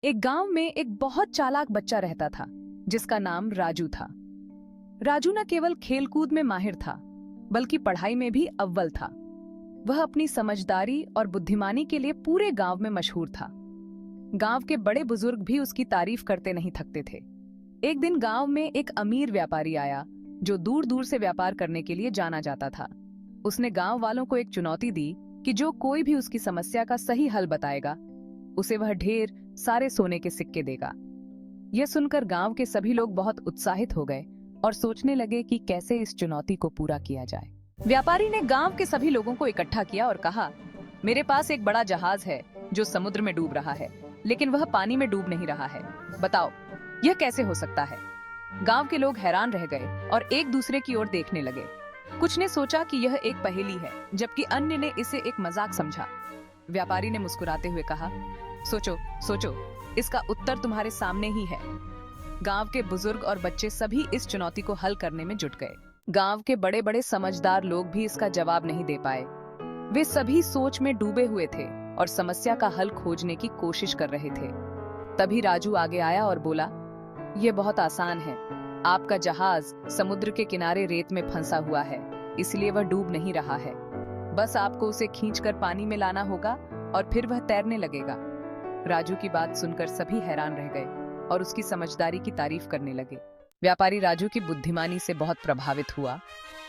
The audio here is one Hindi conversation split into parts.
एक गांव में एक बहुत चालाक बच्चा रहता था जिसका नाम राजू था। राजू न केवल खेलकूद में माहिर था बल्कि पढ़ाई में भी अव्वल था। वह अपनी समझदारी और बुद्धिमानी के लिए पूरे गांव में मशहूर था। गांव के बड़े बुजुर्ग भी उसकी तारीफ करते नहीं थकते थे। एक दिन गांव में एक अमीर व्यापारी आया जो दूर दूर से व्यापार करने के लिए जाना जाता था। उसने गांव वालों को एक चुनौती दी कि जो कोई भी उसकी समस्या का सही हल बताएगा उसे वह ढेर सारे सोने के सिक्के देगा। यह सुनकर गांव के सभी लोग बहुत उत्साहित हो गए और सोचने लगे कि कैसे इस चुनौती को पूरा किया जाए। व्यापारी ने गांव के सभी लोगों को इकट्ठा किया और कहा, मेरे पास एक बड़ा जहाज है जो समुद्र में डूब रहा है, लेकिन वह पानी में डूब नहीं रहा है। बताओ यह कैसे हो सकता है? गांव के लोग हैरान रह गए और एक दूसरे की ओर देखने लगे। कुछ ने सोचा कि यह एक पहेली है, जबकि अन्य ने इसे एक मजाक समझा। व्यापारी ने मुस्कुराते हुए कहा, सोचो सोचो, इसका उत्तर तुम्हारे सामने ही है। गांव के बुजुर्ग और बच्चे सभी इस चुनौती को हल करने में जुट गए। गांव के बड़े बड़े समझदार लोग भी इसका जवाब नहीं दे पाए। वे सभी सोच में डूबे हुए थे और समस्या का हल खोजने की कोशिश कर रहे थे। तभी राजू आगे आया और बोला, यह बहुत आसान है। आपका जहाज समुद्र के किनारे रेत में फंसा हुआ है, इसलिए वह डूब नहीं रहा है। बस आपको उसे खींचकर पानी में लाना होगा और फिर वह तैरने लगेगा। राजू की बात सुनकर सभी हैरान रह गए और उसकी समझदारी की तारीफ करने लगे। व्यापारी राजू की बुद्धिमानी से बहुत प्रभावित हुआ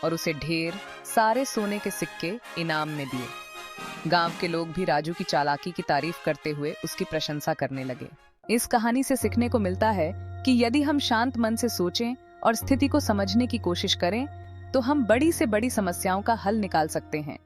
और उसे ढेर सारे सोने के सिक्के इनाम में दिए। गांव के लोग भी राजू की चालाकी की तारीफ करते हुए उसकी प्रशंसा करने लगे। इस कहानी से सीखने को मिलता है कि यदि हम शांत मन से सोचें और स्थिति को समझने की कोशिश करें तो हम बड़ी से बड़ी समस्याओं का हल निकाल सकते हैं।